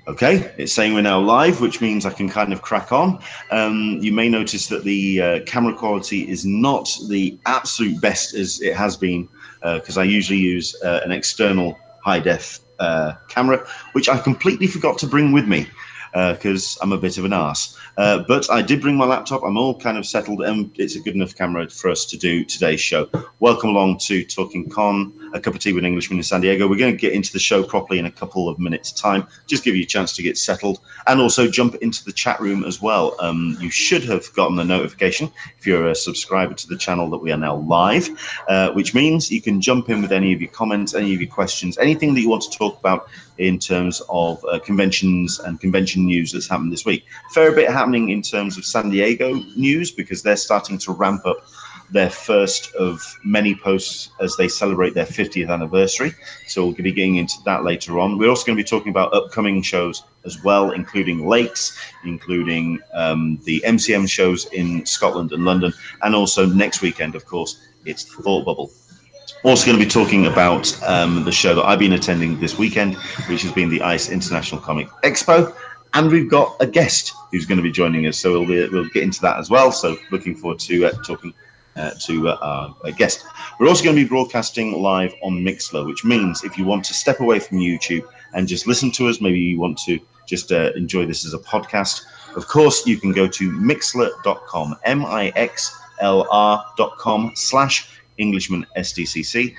Okay, it's saying we're now live, which means I can kind of crack on. You may notice that the camera quality is not the absolute best as it has been, because I usually use an external high-def camera, which I completely forgot to bring with me, because I'm a bit of an arse. But I did bring my laptop. I'm all kind of settled, and it's a good enough camera for us to do today's show. Welcome along to Talkin Con, a cup of tea with an Englishman in San Diego. We're going to get into the show properly in a couple of minutes' time. Just give you a chance to get settled, and also jump into the chat room as well. You should have gotten a notification if you're a subscriber to the channel that we are now live, which means you can jump in with any of your comments, any of your questions, anything that you want to talk about in terms of conventions and convention news that's happened this week. Fair bit happening in terms of San Diego news, because they're starting to ramp up their first of many posts as they celebrate their 50th anniversary. So we'll be getting into that later on. We're also going to be talking about upcoming shows as well, including Lakes, including the MCM shows in Scotland and London, and also next weekend, of course, it's the Thought Bubble. Also going to be talking about the show that I've been attending this weekend, which has been the ICE International Comic Expo. And we've got a guest who's going to be joining us, so we'll get into that as well. So looking forward to talking to our guest. We're also going to be broadcasting live on Mixlr, which means if you want to step away from YouTube and just listen to us, maybe you want to just enjoy this as a podcast, of course, you can go to mixlr.com, mixlr.com/Englishman SDCC.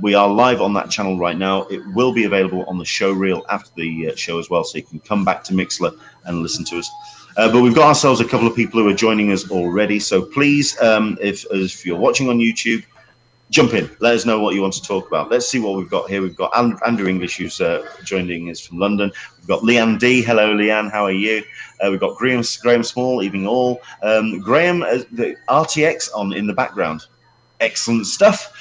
We are live on that channel right now. It will be available on the show reel after the show as well, so you can come back to Mixlr and listen to us. But we've got ourselves a couple of people who are joining us already, so please, if you're watching on YouTube, jump in. Let us know what you want to talk about. Let's see what we've got here. We've got Andrew English, who's joining us from London. We've got Leanne D. Hello, Leanne. How are you? We've got Graham Small, evening all. Graham, the RTX on in the background. Excellent stuff.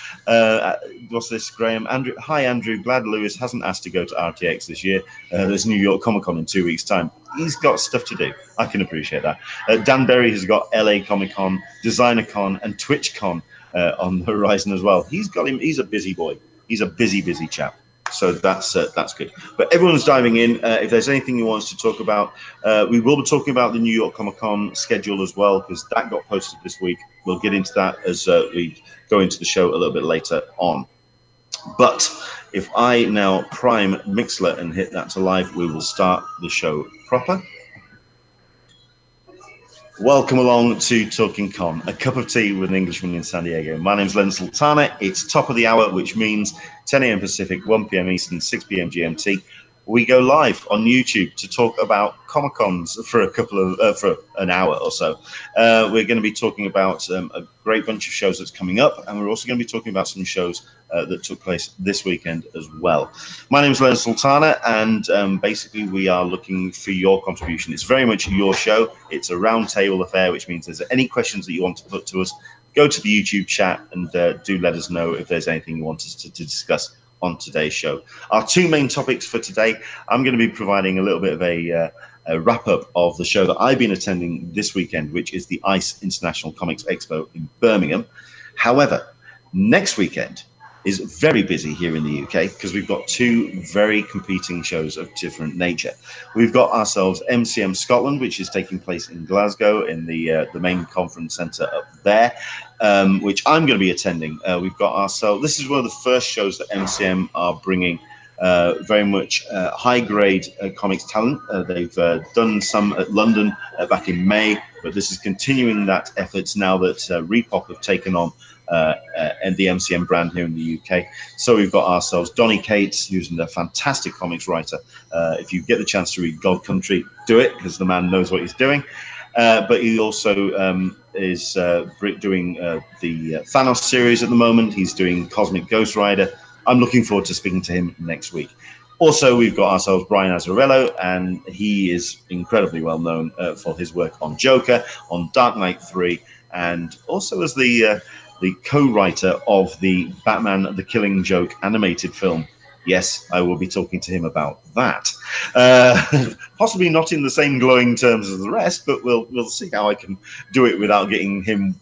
What's this, Graham? Andrew. Hi, Andrew. Glad Lewis hasn't asked to go to RTX this year. There's New York Comic Con in 2 weeks' time. He's got stuff to do. I can appreciate that. Dan Berry has got LA Comic Con, Designer Con, and Twitch Con on the horizon as well. He's a busy boy. He's a busy chap. So that's good. But everyone's diving in. If there's anything you want us to talk about, we will be talking about the New York Comic Con schedule as well, because that got posted this week. We'll get into that as we go into the show a little bit later on. But if I now prime Mixlr and hit that to live, we will start the show proper. Welcome along to Talkin Con, a cup of tea with an Englishman in San Diego. My name's Leonard Sultana. It's top of the hour, which means 10 a.m. Pacific, 1 p.m. Eastern, 6 p.m. GMT. We go live on YouTube to talk about Comic Cons for an hour or so. We're going to be talking about a great bunch of shows that's coming up, and we're also going to be talking about some shows that took place this weekend as well. My name is Leonard Sultana, and basically we are looking for your contribution. It's very much your show. It's a round table affair, which means there's any questions that you want to put to us, go to the YouTube chat and do let us know if there's anything you want us to discuss on today's show. Our two main topics for today, I'm going to be providing a little bit of a wrap-up of the show that I've been attending this weekend, which is the ICE International Comics Expo in Birmingham. However, next weekend is very busy here in the UK because we've got two very competing shows of different nature. We've got ourselves MCM Scotland, which is taking place in Glasgow in the main conference centre up there, which I'm going to be attending. We've got ourselves, this is one of the first shows that MCM are bringing very much high-grade comics talent. They've done some at London back in May, but this is continuing that efforts now that Repop have taken on and the MCM brand here in the UK. So we've got ourselves Donny Cates, who's a fantastic comics writer. If you get the chance to read God Country, do it, because the man knows what he's doing. But he also is doing the Thanos series at the moment. He's doing Cosmic Ghost Rider. I'm looking forward to speaking to him next week. Also, we've got ourselves Brian Azzerillo, and he is incredibly well known for his work on Joker, on Dark Knight 3, and also as the co-writer of the Batman: The Killing Joke animated film. Yes, I will be talking to him about that. Possibly not in the same glowing terms as the rest, but we'll see how I can do it without getting him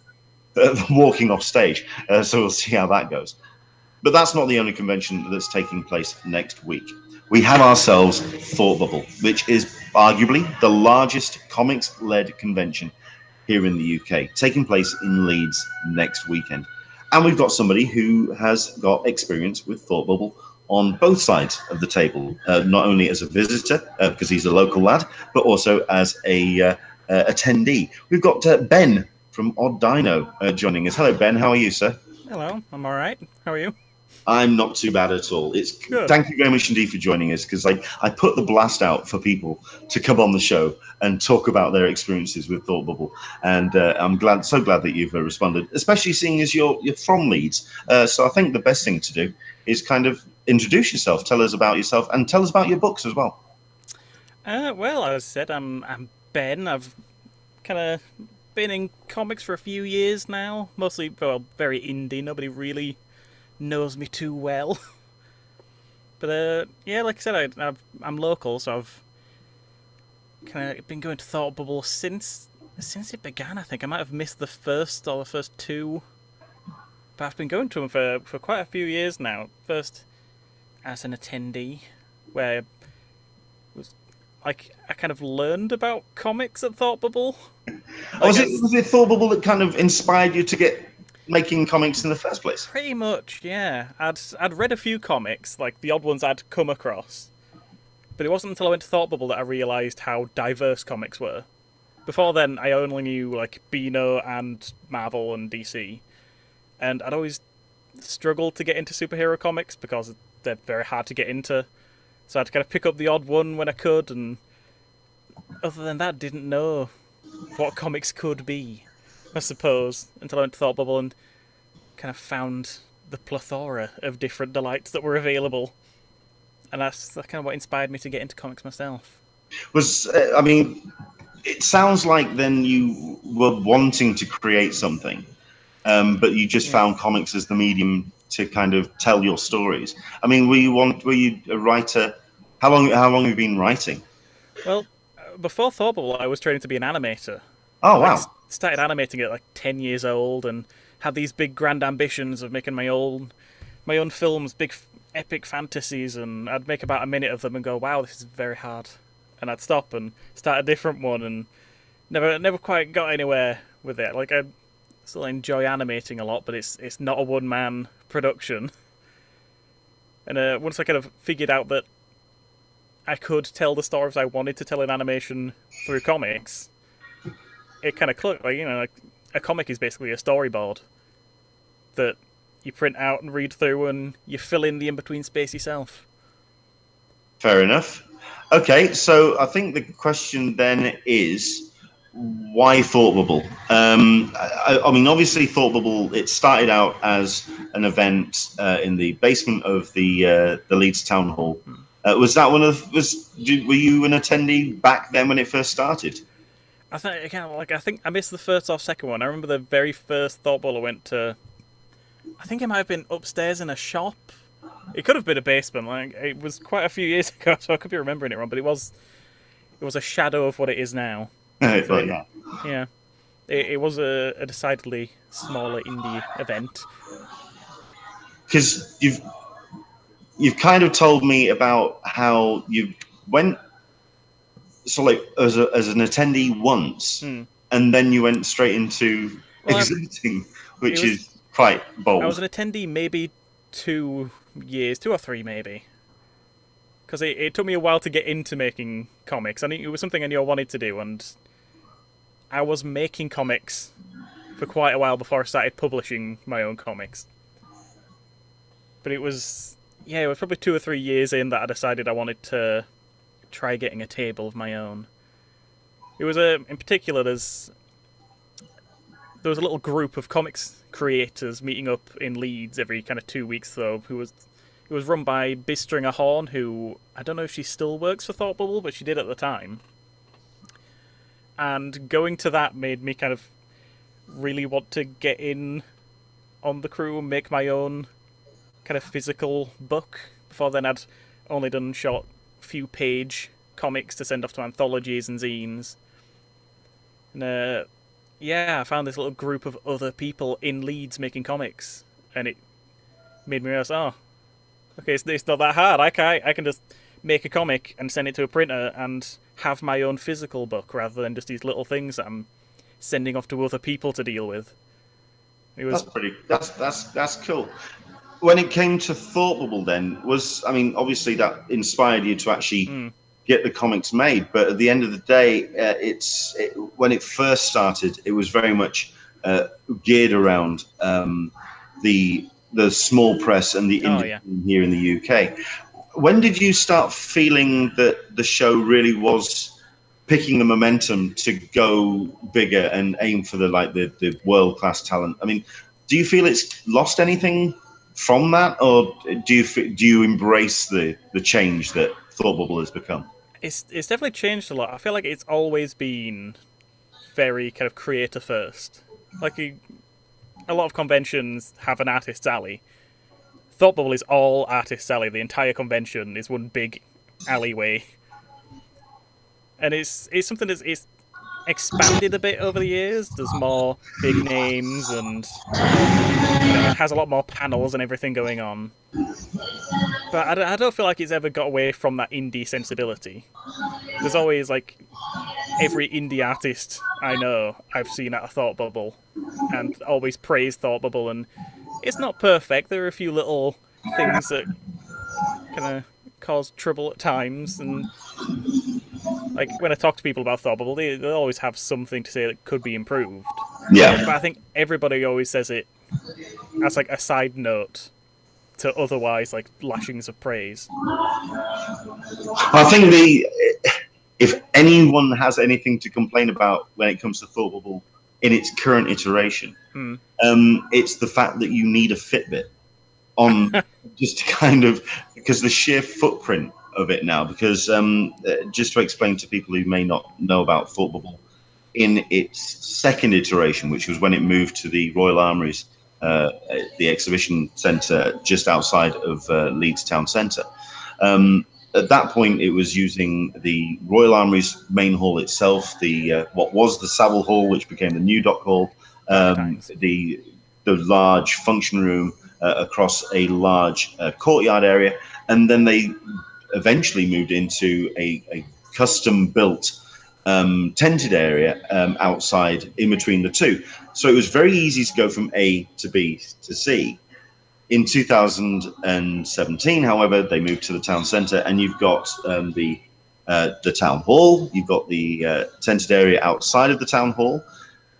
walking off stage. So we'll see how that goes. But that's not the only convention that's taking place next week. we have ourselves Thought Bubble, which is arguably the largest comics-led convention here in the UK, taking place in Leeds next weekend. And we've got somebody who has got experience with Thought Bubble on both sides of the table, not only as a visitor, because he's a local lad, but also as a attendee. We've got Ben from Odd Dino joining us. Hello, Ben. How are you, sir? Hello, I'm all right. How are you? I'm not too bad at all. It's Good. Thank you very much indeed for joining us, because I put the blast out for people to come on the show and talk about their experiences with Thought Bubble, and I'm so glad that you've responded, especially seeing as you're from Leeds. So I think the best thing to do is kind of introduce yourself, tell us about yourself, and tell us about your books as well. Well, as I said, I'm Ben. I've kind of been in comics for a few years now. Mostly, well, very indie. Nobody really knows me too well. But yeah, like I said, I'm local, so I've kind of been going to Thought Bubble since it began. I think I might have missed the first two, but I've been going to them for quite a few years now. First as an attendee, where it was like I kind of learned about comics at Thought Bubble. Was it Thought Bubble that kind of inspired you to get making comics in the first place? Pretty much, yeah. I'd read a few comics, like the odd ones I'd come across, but it wasn't until I went to Thought Bubble that I realised how diverse comics were. Before then, I only knew like Beano and Marvel and DC, and I'd always struggled to get into superhero comics because they're very hard to get into. So I'd kind of pick up the odd one when I could, and other than that, didn't know what comics could be, I suppose, until I went to Thought Bubble and kind of found the plethora of different delights that were available. And that's kind of what inspired me to get into comics myself. I mean, it sounds like then you were wanting to create something, but you just found comics as the medium to kind of tell your stories. I mean, were you a writer? How long have you been writing? Well, before Thought Bubble, I was training to be an animator. Oh, wow. Started animating at like 10 years old and had these big grand ambitions of making my own films, big epic fantasies, and I'd make about a minute of them and go, wow, this is very hard. And I'd stop and start a different one, and never quite got anywhere with it. Like, I still enjoy animating a lot, but it's not a one-man production. And once I kind of figured out that I could tell the stories I wanted to tell in animation through comics, it kind of clicked. Like, like a comic is basically a storyboard that you print out and read through, and you fill in the in-between space yourself. Fair enough. Okay, so I think the question then is, why Thought Bubble? I mean, obviously, Thought Bubble, it started out as an event in the basement of the Leeds Town Hall. Was that were you an attendee back then when it first started? I think I missed the first or second one. I remember the very first Thought Bubble I went to. I think it might have been upstairs in a shop. It could have been a basement. Like, it was quite a few years ago, so I could be remembering it wrong. But it was a shadow of what it is now. So, yeah, it was a decidedly smaller indie event. Because you've kind of told me about how you went, so like as an attendee once, and then you went straight into exhibiting, which is quite bold. I was an attendee maybe 2 years, 2 or 3 maybe, because it took me a while to get into making comics. I knew it was something I knew I wanted to do, and I was making comics for quite a while before I started publishing my own comics. But it was probably 2 or 3 years in that I decided I wanted to try getting a table of my own. It was in particular, there was a little group of comics creators meeting up in Leeds every kind of 2 weeks, though. It was run by Bistringer Horn, who I don't know if she still works for Thought Bubble, but she did at the time. And going to that made me kind of really want to get in on the crew and make my own kind of physical book. Before then, I'd only done short, few-page comics to send off to anthologies and zines. And I found this little group of other people in Leeds making comics, and it made me realize, oh, okay, it's not that hard. I can just make a comic and send it to a printer and have my own physical book rather than just these little things that I'm sending off to other people to deal with. That's cool. When it came to Thought Bubble, then obviously that inspired you to actually get the comics made. But at the end of the day, when it first started, it was very much geared around the small press and the indie here in the UK. When did you start feeling that the show really was picking the momentum to go bigger and aim for the world-class talent? I mean, do you feel it's lost anything from that, or do you embrace the change that Thought Bubble has become? It's definitely changed a lot. I feel like it's always been very kind of creator first. Like a lot of conventions have an artist's alley. Thought Bubble is all artist's alley. The entire convention is one big alleyway. And it's something that's expanded a bit over the years. There's more big names and it has a lot more panels and everything going on. But I don't feel like it's ever got away from that indie sensibility. There's always, like, every indie artist I know I've seen at a Thought Bubble and always praise Thought Bubble, and it's not perfect. There are a few little things that kind of cause trouble at times, and like when I talk to people about Thought Bubble, they always have something to say that could be improved. Yeah. But I think everybody always says it as like a side note to otherwise like lashings of praise. I think if anyone has anything to complain about when it comes to Thought Bubble in its current iteration, it's the fact that you need a Fitbit on just kind of because the sheer footprint of it now. Because just to explain to people who may not know about Thought Bubble, in its second iteration, which was when it moved to the Royal Armouries, the exhibition centre just outside of Leeds town centre. At that point, it was using the Royal Armouries main hall itself, the what was the Savile Hall, which became the New Dock Hall, the large function room across a large courtyard area, and then they eventually moved into a custom-built tented area outside in between the two. So it was very easy to go from A to B to C. In 2017, however, they moved to the town centre, and you've got the town hall. You've got the tented area outside of the town hall.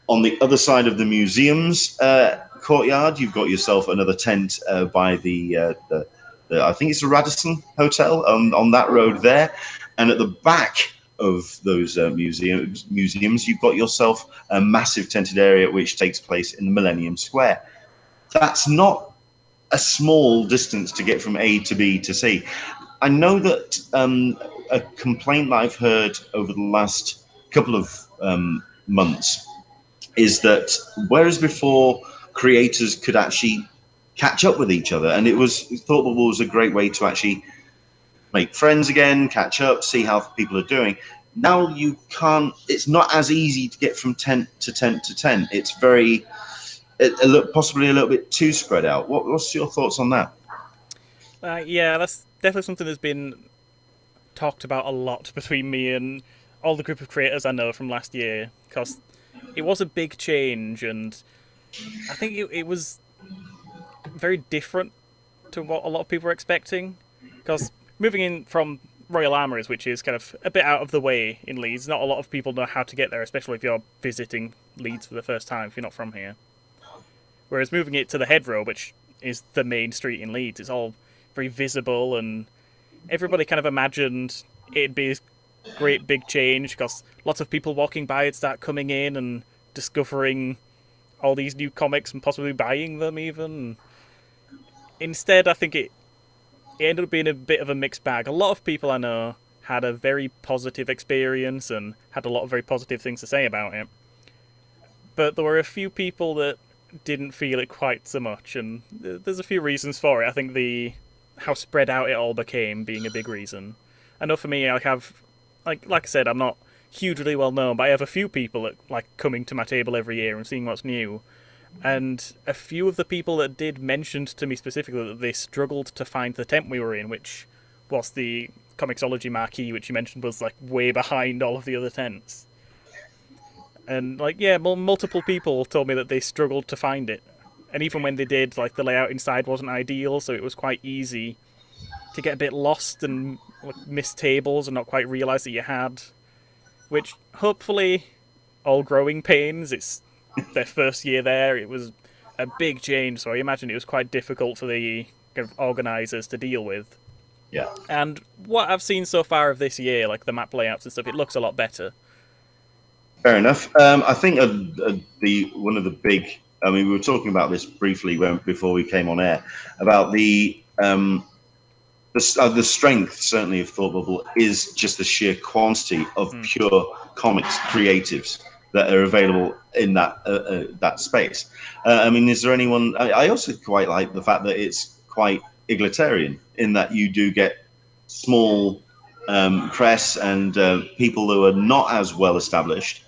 On the other side of the museum's courtyard, you've got yourself another tent by the I think it's the Radisson Hotel on that road there. And at the back of those museums, you've got yourself a massive tented area which takes place in the Millennium Square. That's not a small distance to get from A to B to C. I know that a complaint that I've heard over the last couple of months is that whereas before creators could actually catch up with each other, and Thought Bubble was a great way to actually make friends again, catch up, see how people are doing. Now you can't. It's not as easy to get from tent to tent to tent. It's possibly a little bit too spread out. What's your thoughts on that? Yeah, that's definitely something that's been talked about a lot between me and all the group of creators I know from last year, because it was a big change, and I think it was very different to what a lot of people were expecting, because moving in from Royal Armouries, which is kind of a bit out of the way in Leeds, not a lot of people know how to get there, especially if you're visiting Leeds for the first time, if you're not from here. Whereas moving it to the Head Row, which is the main street in Leeds, it's all very visible, and everybody kind of imagined it'd be a great big change, because lots of people walking by would start coming in and discovering all these new comics and possibly buying them even. Instead, I think it ended up being a bit of a mixed bag. A lot of people I know had a very positive experience and had a lot of very positive things to say about it. But there were a few people that didn't feel it quite so much, and there's a few reasons for it. I think how spread out it all became being a big reason. I know for me, I have, like I said, I'm not hugely well known, but I have a few people that like coming to my table every year and seeing what's new. And a few of the people that did mentioned to me specifically that they struggled to find the tent we were in, which was the Comixology marquee, which you mentioned was like way behind all of the other tents. And like, yeah, multiple people told me that they struggled to find it. And even when they did, like, the layout inside wasn't ideal, so it was quite easy to get a bit lost and like, miss tables and not quite realise that you had. Which, hopefully, all growing pains. It's their first year there. It was a big change, so I imagine it was quite difficult for the kind of organisers to deal with. Yeah. And what I've seen so far of this year, like the map layouts and stuff, it looks a lot better. Fair enough. I think one of the big. I mean, we were talking about this briefly before we came on air about the strength, certainly, of Thought Bubble is just the sheer quantity of pure comics creatives that are available in that space. I mean, is there anyone? I also quite like the fact that it's quite egalitarian in that you do get small press and people who are not as well established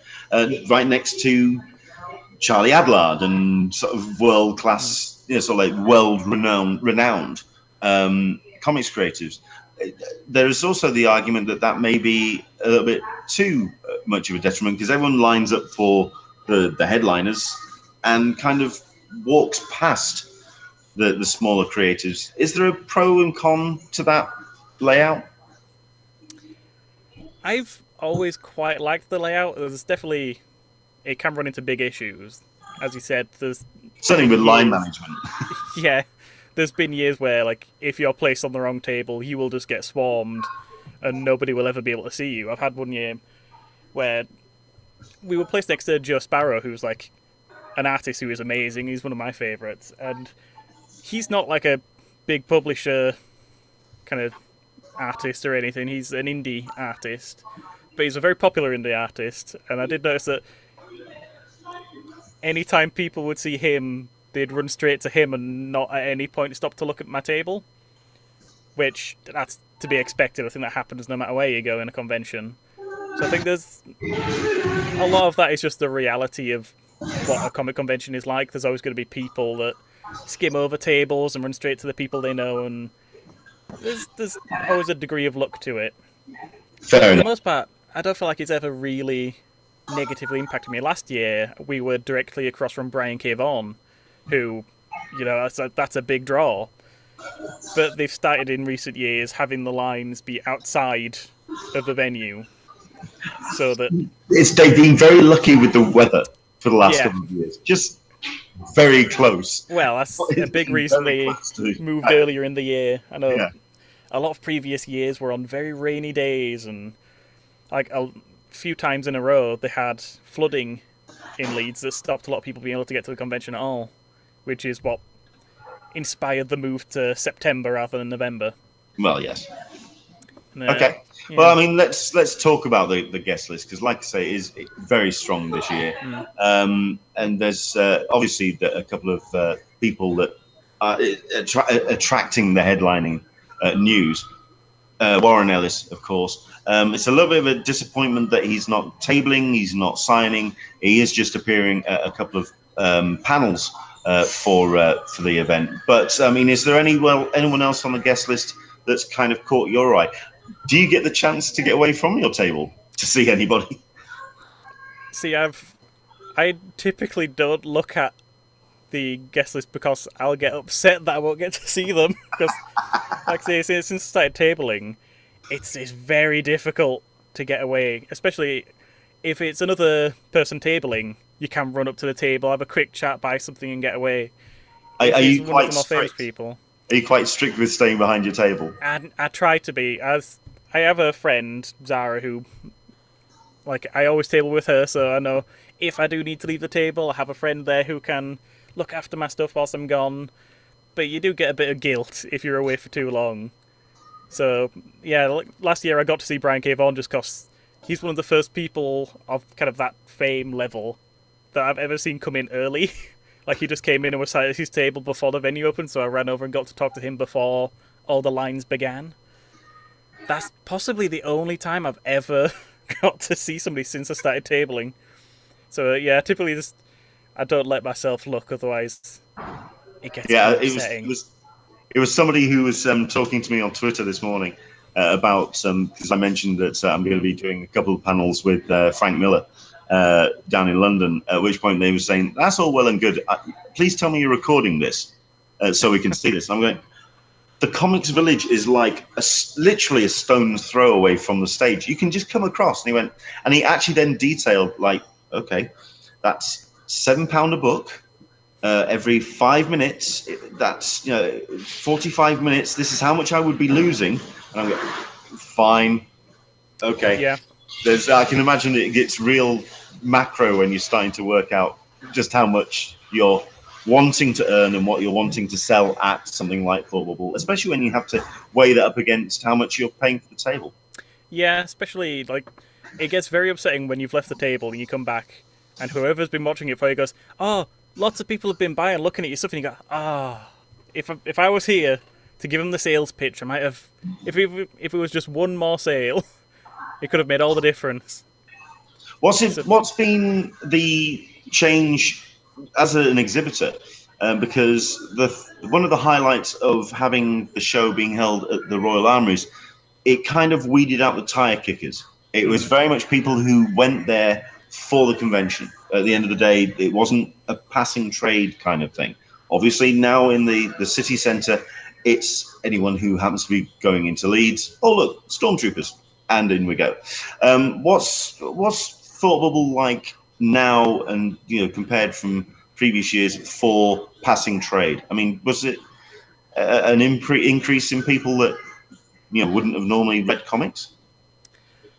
right next to Charlie Adlard and sort of world class, sort of like world renowned comics creatives. There is also the argument that may be a little bit too much of a detriment because everyone lines up for the headliners and kind of walks past the smaller creatives. Is there a pro and con to that layout? I've always quite liked the layout. There's definitely, it can run into big issues. As you said, there's certainly with line management. Yeah, there's been years where, like, if you're placed on the wrong table, you will just get swarmed and nobody will ever be able to see you. I've had one year where we were placed next to Joe Sparrow, who's like an artist who is amazing. He's one of my favourites, and he's not like a big publisher kind of artist or anything. He's an indie artist, but he's a very popular indie artist, and I did notice that anytime people would see him, they'd run straight to him and not at any point stop to look at my table, which that's to be expected. I think that happens no matter where you go in a convention. So I think there's a lot of that is just the reality of what a comic convention is like. There's always going to be people that skim over tables and run straight to the people they know, and there's always a degree of luck to it. Fair enough. For the most part, I don't feel like it's ever really negatively impacted me. Last year, we were directly across from Brian K. Vaughan, who, that's a big draw. But they've started in recent years having the lines be outside of the venue, so that they've been very lucky with the weather for the last couple of years. Just very close. Well, that's a big reason they moved earlier in the year. I know a lot of previous years were on very rainy days, and like a few times in a row they had flooding in Leeds that stopped a lot of people being able to get to the convention at all, which is what inspired the move to September rather than November. Well, yes. Okay. Yeah. Well, I mean, let's talk about the guest list, because, like I say, it is very strong this year. And there's obviously a couple of people that are attracting the headlining news. Warren Ellis, of course. It's a little bit of a disappointment that he's not tabling, he's not signing. He is just appearing at a couple of panels for the event. But I mean, is there anyone else on the guest list that's kind of caught your eye? Do you get the chance to get away from your table to see anybody? See, I typically don't look at the guest list because I'll get upset that I won't get to see them. Because, like I say, since I started tabling, it's very difficult to get away, especially if it's another person tabling. You can run up to the table, have a quick chat, buy something, and get away. Are you quite strict? Are you quite strict with staying behind your table? I try to be. As I have a friend, Zara, who, like, I always table with her, so I know if I do need to leave the table, I have a friend there who can look after my stuff whilst I'm gone. But you do get a bit of guilt if you're away for too long. So, yeah, last year I got to see Brian K. Vaughan just because he's one of the first people of kind of that fame level that I've ever seen come in early. Like, he just came in and was sat at his table before the venue opened, so I ran over and got to talk to him before all the lines began. That's possibly the only time I've ever got to see somebody since I started tabling. So, yeah, typically I don't let myself look, otherwise it gets upsetting. It was somebody who was talking to me on Twitter this morning, about because I mentioned that I'm going to be doing a couple of panels with Frank Miller down in London. At which point they were saying, "That's all well and good. Please tell me you're recording this so we can see this." And I'm going, the Comics Village is like literally a stone's throw away from the stage. You can just come across. And he went, and he actually then detailed, like, okay, that's £7 a book. Every 5 minutes, that's 45 minutes. This is how much I would be losing. And I'm going, fine, okay. Yeah. I can imagine it gets real macro when you're starting to work out just how much you're wanting to earn and what you're wanting to sell at something like Thought Bubble, especially when you have to weigh that up against how much you're paying for the table. Yeah, especially, like, it gets very upsetting when you've left the table and you come back and whoever's been watching it for you goes, "Oh, lots of people have been by and looking at your stuff," and you go, if I was here to give them the sales pitch, I might have, if it was just one more sale, it could have made all the difference. What's been the change as an exhibitor? Because one of the highlights of having the show being held at the Royal Armouries, it kind of weeded out the tire kickers. It was very much people who went there for the convention. At the end of the day, it wasn't a passing trade kind of thing. Obviously, now in the city centre, it's anyone who happens to be going into Leeds. Oh, look, stormtroopers. And in we go. What's Thought Bubble like now, and compared from previous years for passing trade? I mean, was it an increase in people that wouldn't have normally read comics?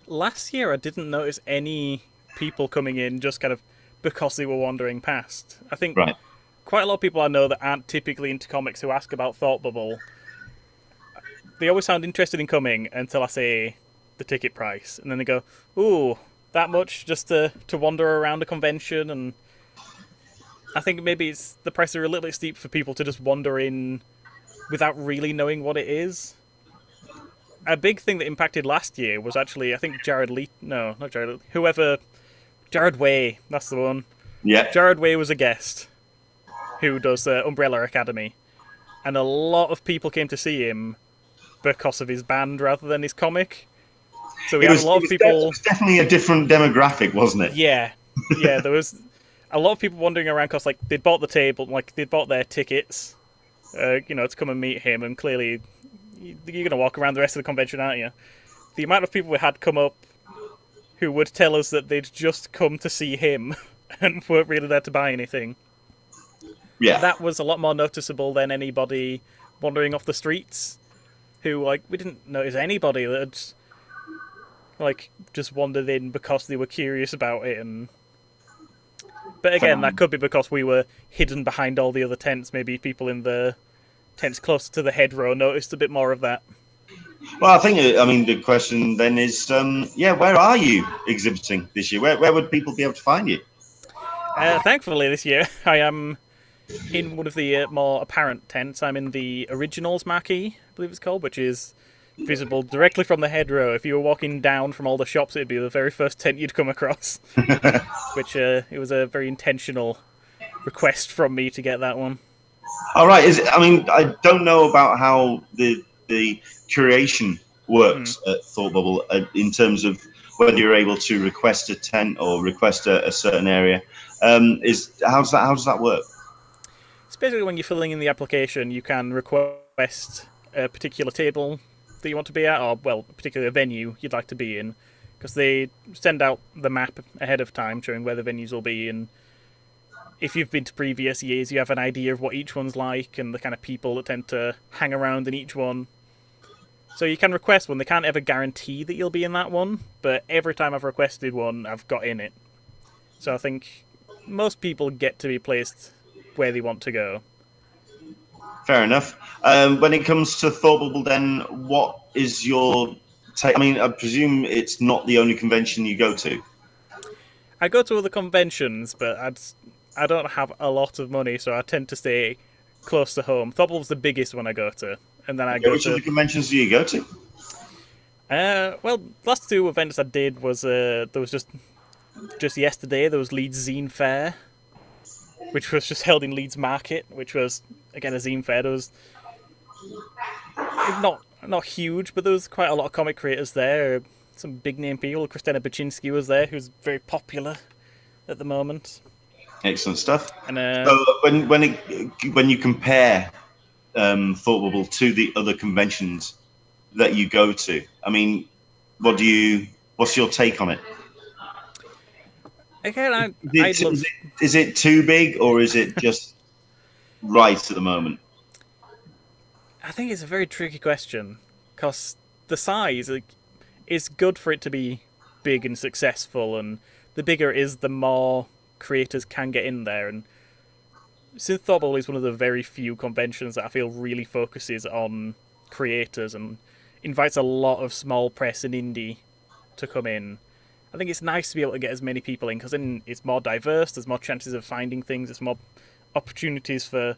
Last year, I didn't notice any people coming in just kind of because they were wandering past. I think quite a lot of people I know that aren't typically into comics who ask about Thought Bubble, they always sound interested in coming until I say the ticket price, and then they go, "Ooh, that much just to wander around a convention?" And I think maybe it's the prices are a little bit steep for people to just wander in without really knowing what it is. A big thing that impacted last year was actually, I think Jared Way, that's the one. Yeah. Jared Way was a guest who does Umbrella Academy, and a lot of people came to see him because of his band rather than his comic. So we had a lot of people. It was definitely a different demographic, wasn't it? Yeah, there was a lot of people wandering around because they'd bought the table, they'd bought their tickets, to come and meet him, and clearly you're going to walk around the rest of the convention, aren't you? The amount of people we had come up who would tell us that they'd just come to see him and weren't really there to buy anything. Yeah, that was a lot more noticeable than anybody wandering off the streets. Who we didn't notice anybody that had just wandered in because they were curious about it. But again, that could be because we were hidden behind all the other tents. Maybe people in the tents closer to the head row noticed a bit more of that. Well, I think, the question then is, where are you exhibiting this year? Where would people be able to find you? Thankfully, this year, I am in one of the more apparent tents. I'm in the Originals Marquee, I believe it's called, which is visible directly from the head row. If you were walking down from all the shops, it'd be the very first tent you'd come across. Which, it was a very intentional request from me to get that one. All right. I don't know about how the curation works at Thought Bubble in terms of whether you're able to request a tent or request a certain area. How does that work? It's basically when you're filling in the application, you can request a particular table that you want to be at, or a particular venue you'd like to be in, because they send out the map ahead of time showing where the venues will be, and if you've been to previous years, you have an idea of what each one's like and the kind of people that tend to hang around in each one. So you can request one. They can't ever guarantee that you'll be in that one, but every time I've requested one, I've got in it. So I think most people get to be placed where they want to go. Fair enough. When it comes to Thought Bubble, then, what is your take? I presume it's not the only convention you go to. I go to other conventions, but I don't have a lot of money, so I tend to stay close to home. Thought Bubble's the biggest one I go to, and then Which other conventions do you go to? Last two events I did was there was just yesterday there was Leeds Zine Fair, which was just held in Leeds Market, which was again a zine fair. There was not huge, but there was quite a lot of comic creators there. Some big name people. Christina Baczynski was there, who's very popular at the moment. Excellent stuff. And So when you compare Thought Bubble to the other conventions that you go to, I mean, what's your take on it? again, Is it too big, or is it just right at the moment? I think it's a very tricky question because the size is good for it to be big and successful, and the bigger it is, the more creators can get in there. And since Thought Bubble is one of the very few conventions that I feel really focuses on creators and invites a lot of small press and indie to come in, I think it's nice to be able to get as many people in, because then it's more diverse, there's more chances of finding things, there's more opportunities for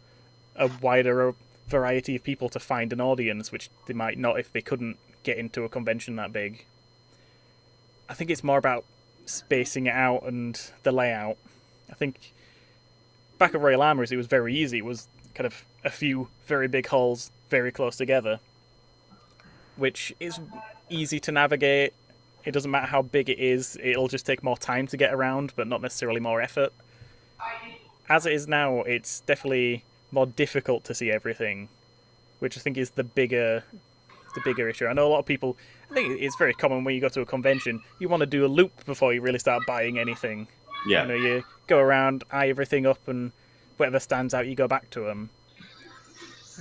a wider variety of people to find an audience, which they might not if they couldn't get into a convention that big. I think it's more about spacing it out and the layout. I think back at Royal Armouries it was very easy. It was kind of a few very big halls very close together, which is easy to navigate. It doesn't matter how big it is, it'll just take more time to get around, but not necessarily more effort. As it is now, it's definitely more difficult to see everything, which I think is the bigger issue. I know a lot of people, I think it's very common when you go to a convention, you want to do a loop before you really start buying anything. Yeah. You know, you go around, eye everything up, and whatever stands out, you go back to them.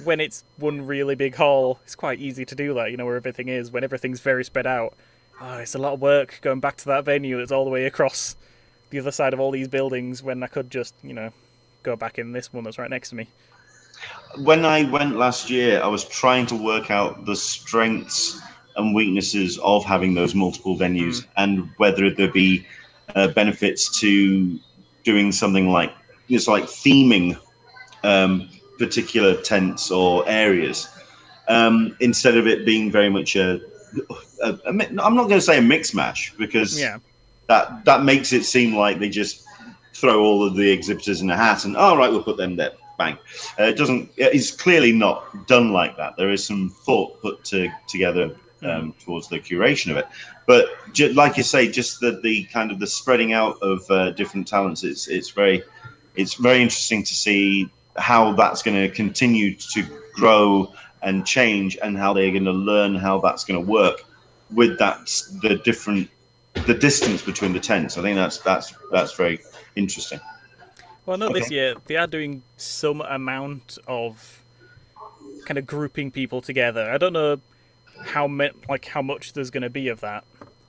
When it's one really big hall, it's quite easy to do that, you know, where everything is. When everything's very spread out, it's a lot of work going back to that venue that's all the way across the other side of all these buildings, when I could just, you know, go back in this one that's right next to me. When I went last year, I was trying to work out the strengths and weaknesses of having those multiple venues, and whether there be benefits to doing something like theming particular tents or areas, instead of it being very much I'm not going to say a mix mash, because that makes it seem like they just throw all of the exhibitors in a hat and right, we'll put them there, bang. It's clearly not done like that. There is some thought put together towards the curation of it, but like you say, just the kind of the spreading out of different talents, it's very interesting to see how that's going to continue to grow and change, and how they're going to learn how that's going to work with the distance between the tents. I think that's very interesting. Well, no, this year they are doing some amount of kind of grouping people together. I don't know how much there's going to be of that,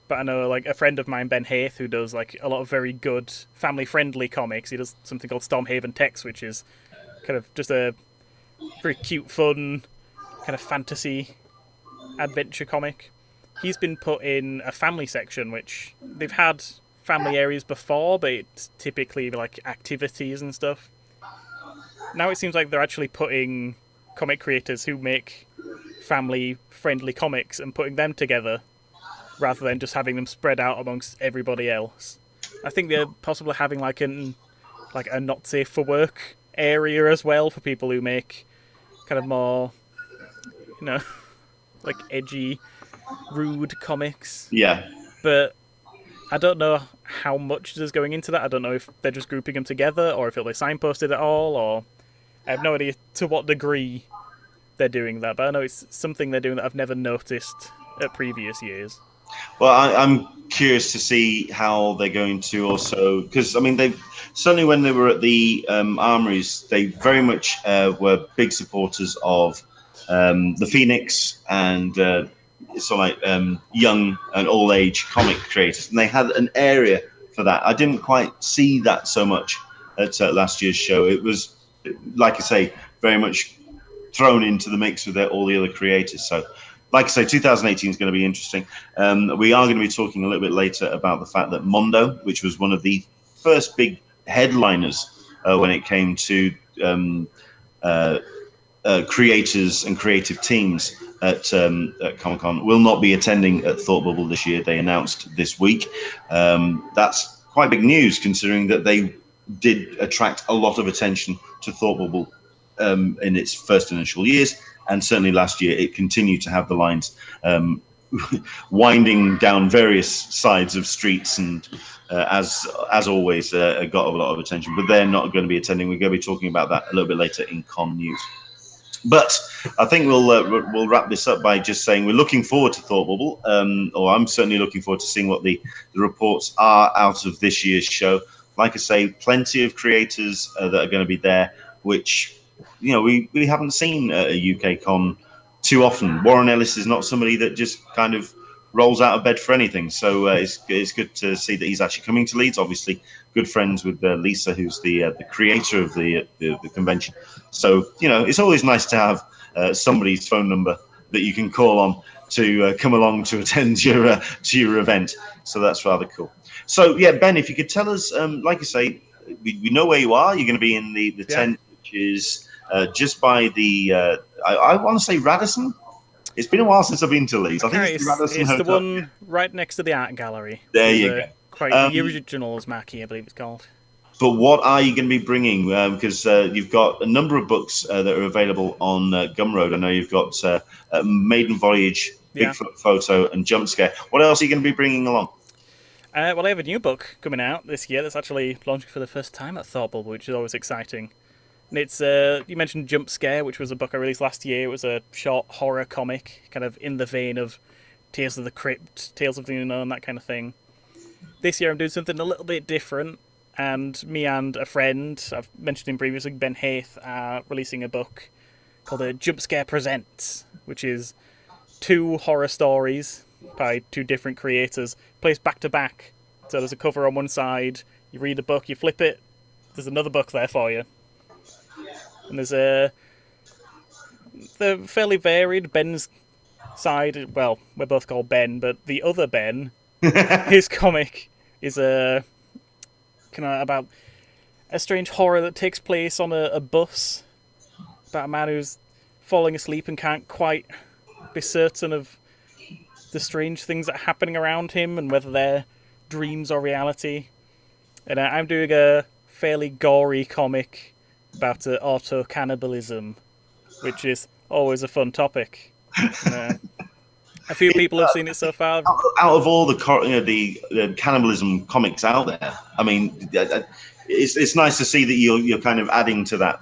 but I know like a friend of mine, Ben Haith, who does like a lot of very good family-friendly comics. He does something called Stormhaven Text, which is kind of just a very cute, fun kind of fantasy adventure comic. He's been put in a family section, which they've had family areas before, but it's typically like activities and stuff. Now it seems like they're actually putting comic creators who make family-friendly comics and putting them together, rather than just having them spread out amongst everybody else. I think they're possibly having like a not safe for work area as well, for people who make kind of more, you know, like edgy, rude comics. Yeah. But I don't know how much is going into that. I don't know if they're just grouping them together, or if they'll be signposted at all, or I have no idea to what degree they're doing that. But I know it's something they're doing that I've never noticed at previous years. Well, I'm curious to see how they're going to also, because I mean, they've certainly, when they were at the armories, they very much were big supporters of the Phoenix and sort of like young and old age comic creators, and they had an area for that. I didn't quite see that so much at last year's show. It was, like I say, very much thrown into the mix with all the other creators. So, like I say, 2018 is going to be interesting. We are going to be talking a little bit later about the fact that Mondo, which was one of the first big headliners when it came to creators and creative teams at Comic Con, will not be attending at Thought Bubble this year. They announced this week. That's quite big news, considering that they did attract a lot of attention to Thought Bubble in its first initial years, and certainly last year it continued to have the lines winding down various sides of streets, and as always, got a lot of attention. But they're not going to be attending. We're going to be talking about that a little bit later in Con News. But I think we'll wrap this up by just saying we're looking forward to Thought Bubble, or I'm certainly looking forward to seeing what the reports are out of this year's show. Like I say, plenty of creators that are going to be there, which we haven't seen at a UK Con too often. Warren Ellis is not somebody that just kind of rolls out of bed for anything. So it's good to see that he's actually coming to Leeds. Obviously, good friends with Lisa, who's the creator of the convention. So it's always nice to have somebody's phone number that you can call on to come along to attend your event. So that's rather cool. So yeah, Ben, if you could tell us, like I say, we know where you are. You're going to be in the tent, which is just by the I want to say Radisson. It's been a while since I've been to Leeds. I think it's the one right next to the art gallery. There you go. Quite the originals marquee, I believe it's called. But what are you going to be bringing? Because you've got a number of books that are available on Gumroad. I know you've got Maiden Voyage, Bigfoot Photo, and Jump Scare. What else are you going to be bringing along? Well, I have a new book coming out this year that's actually launching for the first time at Thought Bubble, which is always exciting. And it's, you mentioned Jump Scare, which was a book I released last year. It was a short horror comic, kind of in the vein of Tales of the Crypt, Tales of the Unknown, that kind of thing. This year I'm doing something a little bit different, and me and a friend, I've mentioned him previously, Ben Haith, are releasing a book called Jump Scare Presents, which is 2 horror stories by 2 different creators, placed back to back. So there's a cover on one side, you read the book, you flip it, there's another book there for you. And there's they're fairly varied. Ben's side, well, we're both called Ben, but the other Ben, his comic is about a strange horror that takes place on a bus about a man who's falling asleep and can't quite be certain of the strange things that are happening around him and whether they're dreams or reality. And I'm doing a fairly gory comic about auto-cannibalism, which is always a fun topic. A few people have seen it so far. Out of all the cannibalism comics out there, I mean, it's nice to see that you're kind of adding to that.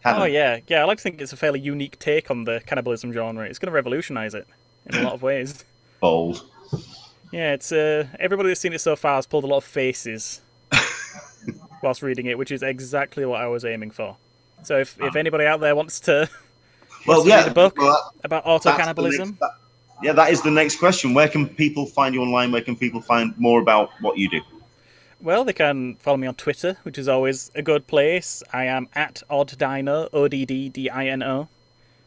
Oh yeah. I like to think it's a fairly unique take on the cannibalism genre. It's going to revolutionise it in a lot of ways. Bold. Yeah, it's everybody that's seen it so far has pulled a lot of faces whilst reading it, which is exactly what I was aiming for. So if anybody out there wants to read a book about auto-cannibalism... that is the next question. Where can people find you online? Where can people find more about what you do? Well, they can follow me on Twitter, which is always a good place. I am at odddino, ODDDINO.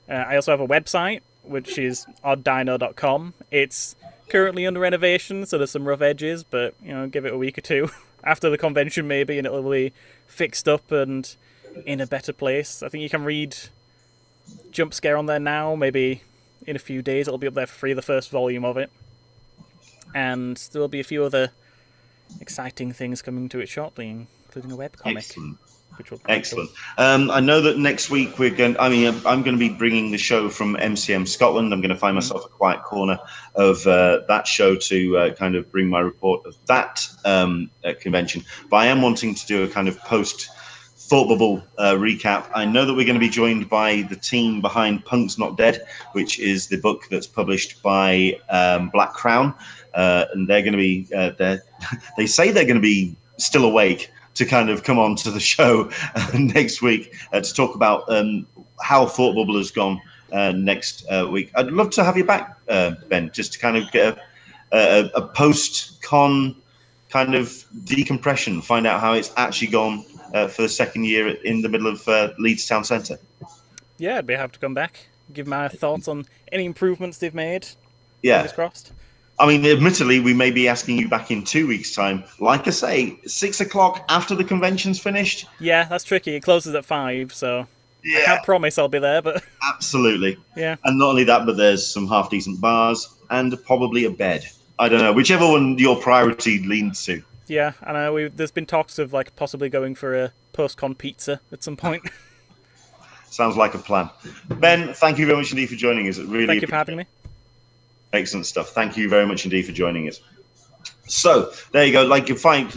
I also have a website, which is odddino.com. It's currently under renovation, so there's some rough edges, but give it a week or two after the convention maybe, and it'll be fixed up and in a better place. I think you can read Jump Scare on there now. Maybe in a few days it'll be up there for free, the first volume of it. And there will be a few other exciting things coming to it shortly, including a webcomic. Excellent. Excellent. I know that next week I'm going to be bringing the show from MCM Scotland. I'm going to find myself a quiet corner of that show to kind of bring my report of that convention. But I am wanting to do a kind of post Thought Bubble recap. I know that we're going to be joined by the team behind Punk's Not Dead, which is the book that's published by Black Crown, and they're going to be they say they're going to be still awake to kind of come on to the show next week to talk about how Thought Bubble has gone next week. I'd love to have you back, Ben, just to kind of get a post-con kind of decompression, find out how it's actually gone for the second year in the middle of Leeds Town Centre. Yeah, I'd be happy to come back, give my thoughts on any improvements they've made. Yeah. Fingers crossed. I mean, admittedly, we may be asking you back in 2 weeks' time. Like I say, 6 o'clock after the convention's finished. Yeah, that's tricky. It closes at 5, so I can't promise I'll be there, but... Absolutely. Yeah. And not only that, but there's some half-decent bars and probably a bed. I don't know, whichever one your priority leans to. Yeah, I know. There's been talks of possibly going for a post-con pizza at some point. Sounds like a plan. Ben, thank you very much indeed for joining us. Thank you for having me. Excellent stuff. Thank you very much indeed for joining us. So there you go. Like you find,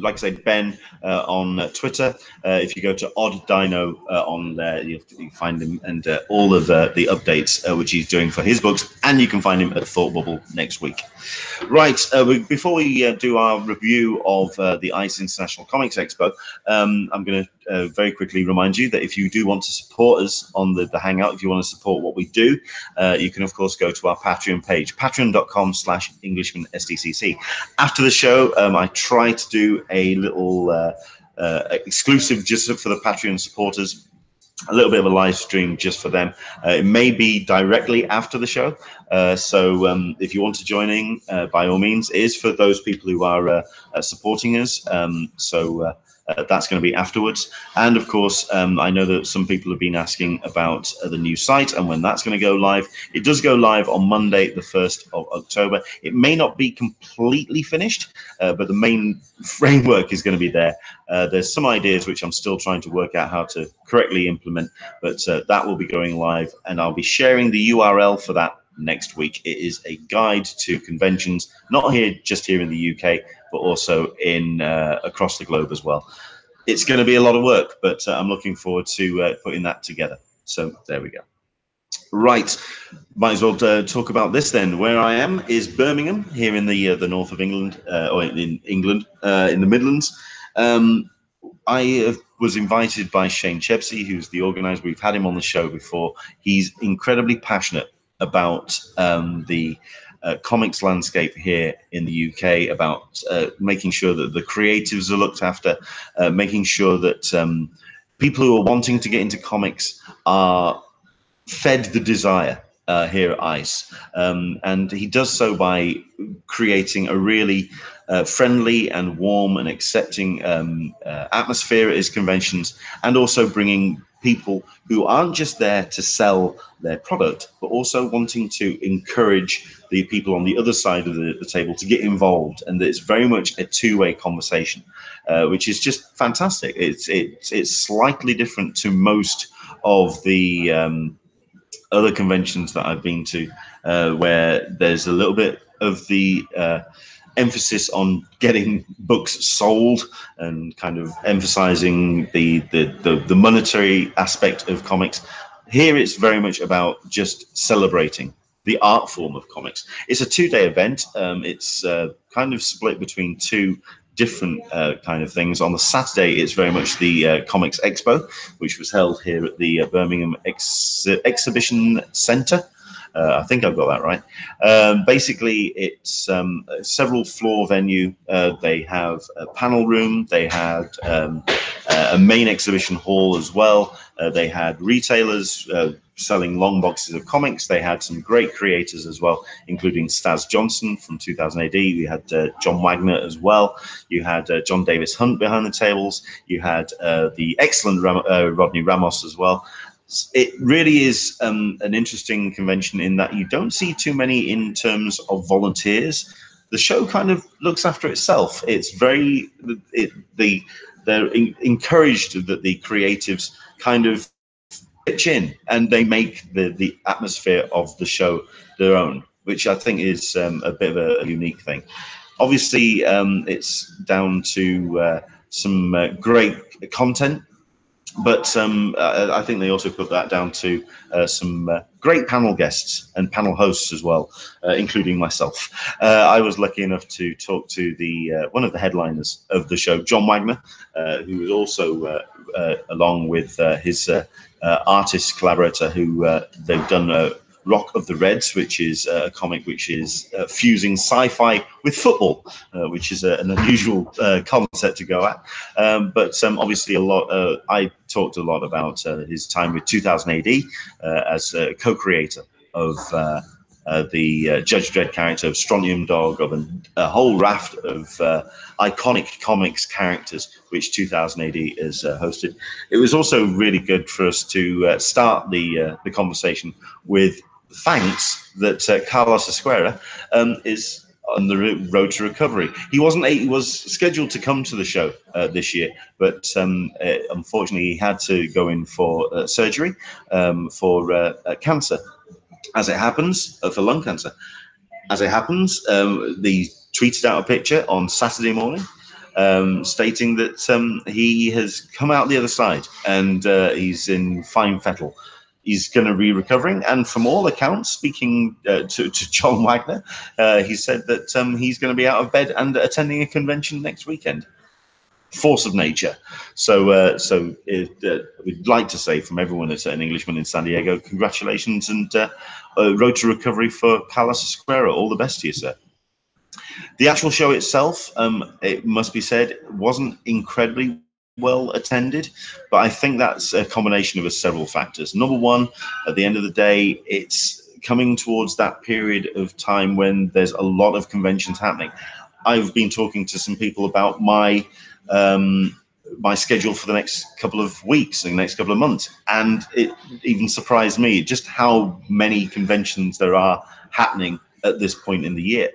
like I said, Ben on Twitter. If you go to Odd Dino on there, you find him and all of the updates which he's doing for his books, and you can find him at Thought Bubble next week. Right. Before we do our review of the ICE International Comics Expo, I'm going to very quickly remind you that if you do want to support us on the Hangout, if you want to support what we do, you can of course go to our Patreon page, patreon.com/EnglishmanSTCC. After the show, I try to do a little exclusive just for the Patreon supporters, a little bit of a live stream just for them. It may be directly after the show. So if you want to join in, by all means, it is for those people who are supporting us. That's going to be afterwards. And of course, I know that some people have been asking about the new site and when that's going to go live. It does go live on Monday, the 1st of October. It may not be completely finished, but the main framework is going to be there. There's some ideas which I'm still trying to work out how to correctly implement, but that will be going live, and I'll be sharing the URL for that next week. It is a guide to conventions, not just here in the UK, but also in across the globe as well. It's going to be a lot of work, but I'm looking forward to putting that together. So there we go. Right, might as well talk about this then. Where I am is Birmingham, here in the north of England, or in England, in the Midlands. I was invited by Shane Chebsey, who's the organizer. We've had him on the show before. He's incredibly passionate about the comics landscape here in the UK, about making sure that the creatives are looked after, making sure that people who are wanting to get into comics are fed the desire here at ICE. And he does so by creating a really friendly and warm and accepting atmosphere at his conventions, and also bringing people who aren't just there to sell their product, but also wanting to encourage the people on the other side of the table to get involved. And it's very much a two-way conversation, which is just fantastic. It's slightly different to most of the other conventions that I've been to, where there's a little bit of the emphasis on getting books sold and kind of emphasizing the monetary aspect of comics. Here it's very much about just celebrating the art form of comics. It's a two-day event. It's kind of split between two different kind of things. On the Saturday, it's very much the Comics Expo, which was held here at the Birmingham Exhibition Centre. I think I've got that right. Basically, it's several floor venue. They have a panel room. They had a main exhibition hall as well. They had retailers selling long boxes of comics. They had some great creators as well, including Staz Johnson from 2000 AD. We had John Wagner as well. You had John Davis Hunt behind the tables. You had the excellent Rodney Ramos as well. It really is an interesting convention in that you don't see too many in terms of volunteers. The show kind of looks after itself. It's very, they're encouraged that the creatives kind of pitch in and they make the atmosphere of the show their own, which I think is a bit of a unique thing. Obviously, it's down to some great content, but I think they also put that down to some great panel guests and panel hosts as well, including myself. I was lucky enough to talk to the one of the headliners of the show, John Wagner, who was also along with his artist collaborator, who they've done Rock of the Reds, which is a comic which is fusing sci-fi with football, which is an unusual concept to go at. But obviously, I talked a lot about his time with 2000 AD as a co-creator of the Judge Dredd character, of Strontium Dog, of a whole raft of iconic comics characters which 2000 AD has hosted. It was also really good for us to start the conversation with thanks that Carlos Esquerra is on the road to recovery. He was scheduled to come to the show this year, but unfortunately he had to go in for surgery for cancer. As it happens, for lung cancer. As it happens, they tweeted out a picture on Saturday morning stating that he has come out the other side and he's in fine fettle. He's going to be recovering, and from all accounts, speaking to John Wagner, he said that he's going to be out of bed and attending a convention next weekend. Force of nature. So we'd like to say from everyone at an Englishman in San Diego, congratulations and road to recovery for Carlos Esquerra. All the best to you, sir. The actual show itself, it must be said, wasn't incredibly well attended, but I think that's a combination of several factors. Number one, at the end of the day, it's coming towards that period of time when there's a lot of conventions happening. I've been talking to some people about my schedule for the next couple of weeks and the next couple of months, and it even surprised me just how many conventions there are happening at this point in the year.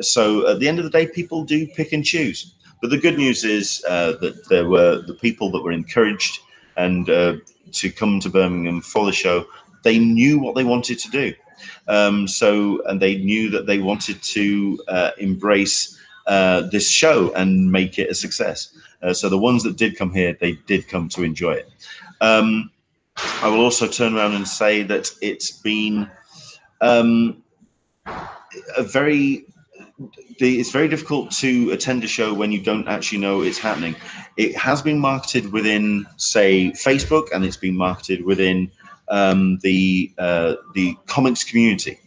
So at the end of the day, people do pick and choose. But the good news is that there were the people that were encouraged and to come to Birmingham for the show. They knew what they wanted to do. And they knew that they wanted to embrace this show and make it a success. So the ones that did come here, they did come to enjoy it. I will also turn around and say that it's been it's very difficult to attend a show when you don't actually know it's happening. It has been marketed within, say, Facebook, and it's been marketed within the comics community.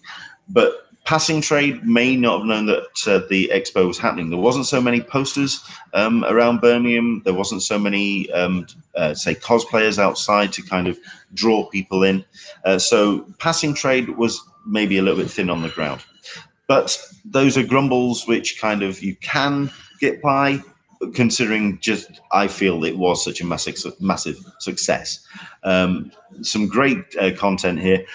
But passing trade may not have known that the expo was happening. There wasn't so many posters around Birmingham. There wasn't so many, say, cosplayers outside to kind of draw people in. So passing trade was maybe a little bit thin on the ground. But those are grumbles which kind of you can get by, considering just I feel it was such a massive success. Some great content here.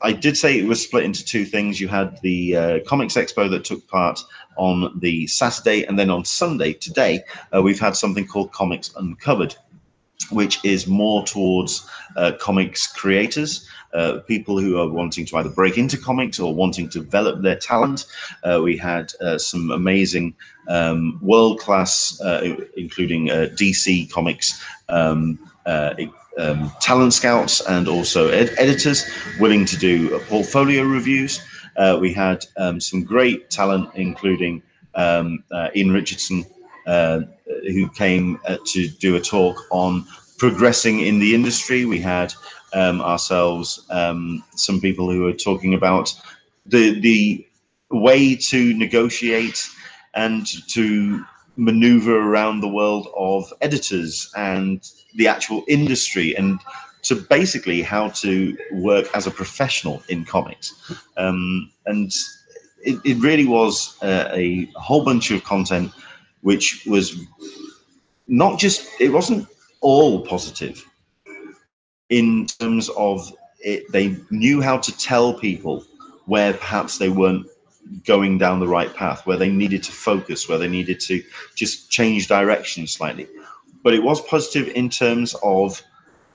I did say it was split into two things. You had the Comics Expo that took part on the Saturday, and then on Sunday, today, we've had something called Comics Uncovered, which is more towards comics creators, people who are wanting to either break into comics or wanting to develop their talent. We had some amazing world-class, including DC Comics talent scouts and also editors willing to do portfolio reviews. We had some great talent, including Ian Richardson, who came to do a talk on progressing in the industry. We had ourselves some people who were talking about the way to negotiate and to maneuver around the world of editors and the actual industry, and to basically how to work as a professional in comics. And it really was a whole bunch of content which was not just, it wasn't all positive in terms of it. They knew how to tell people where perhaps they weren't going down the right path, where they needed to focus, where they needed to just change direction slightly. But it was positive in terms of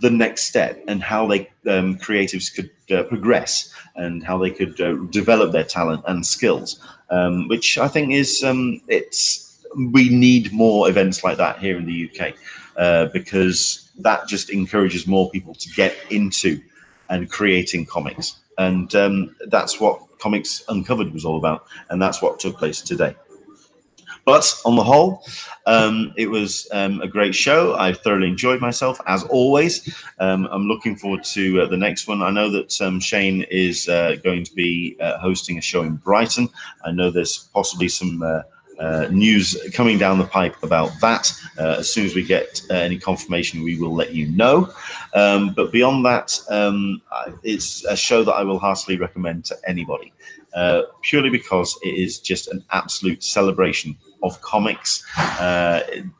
the next step and how they creatives could progress and how they could develop their talent and skills, which I think is we need more events like that here in the UK, because that just encourages more people to get into and creating comics. And that's what Comics Uncovered was all about, and that's what took place today. But on the whole, it was a great show. I thoroughly enjoyed myself, as always. I'm looking forward to the next one. I know that Shane is going to be hosting a show in Brighton. I know there's possibly some news coming down the pipe about that. As soon as we get any confirmation, we will let you know. But beyond that, it's a show that I will heartily recommend to anybody, purely because it is just an absolute celebration of comics.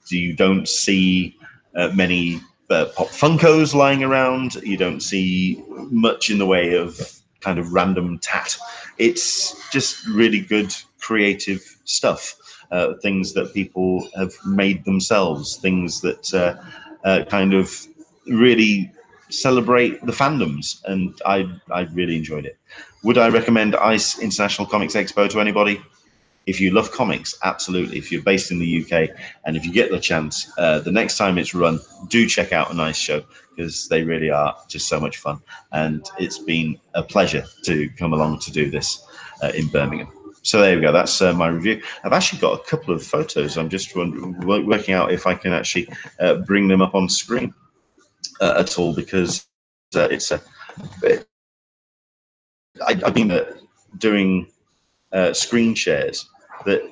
You don't see many Pop Funkos lying around. You don't see much in the way of kind of random tat. It's just really good creative stuff, things that people have made themselves, things that kind of really celebrate the fandoms, and I really enjoyed it. Would I recommend ICE International Comics Expo to anybody? If you love comics, absolutely. If you're based in the UK and if you get the chance, the next time it's run, do check out a nice show, because they really are just so much fun. And it's been a pleasure to come along to do this in Birmingham. So there we go. That's my review. I've actually got a couple of photos. I'm just working out if I can actually bring them up on screen at all, because it's I've been doing screen shares that